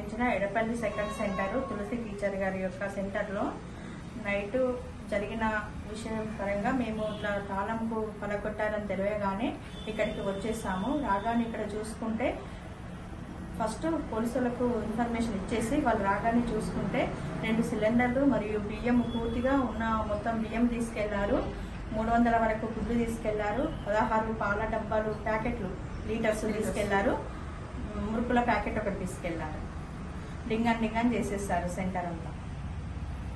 సంబంధించిన Edapalli second centre తులసి teacher గారి యొక్క సెంటర్లో నైట్ జరిగిన విషయం పరంగా మేము ఇట్లా తాళంకు పలకొట్టారని తెలియగానే ఇక్కడికి వచ్చేసాము. రాగానే ఇక్కడ చూసుకుంటే ఫస్ట్ పోలీసులకు ఇన్ఫర్మేషన్ ఇచ్చేసి వాళ్ళు రాగానే చూసుకుంటే 2 సిలిండర్లు మరియు బియ్యం పూర్తిగా ఉన్న మొత్తం బియ్యం తీసుకెళ్లారు. 300 వరకు గుడ్లు తీసుకెళ్లారు. 16 పాల డబ్బాలు ప్యాకెట్లు లీటర్స్ తీసుకెళ్లారు. మురుకుల ప్యాకెట్ ఒకటి తీసుకెళ్లారు. డింగన్ చేసేస్తారు సెంటర్ అంతా.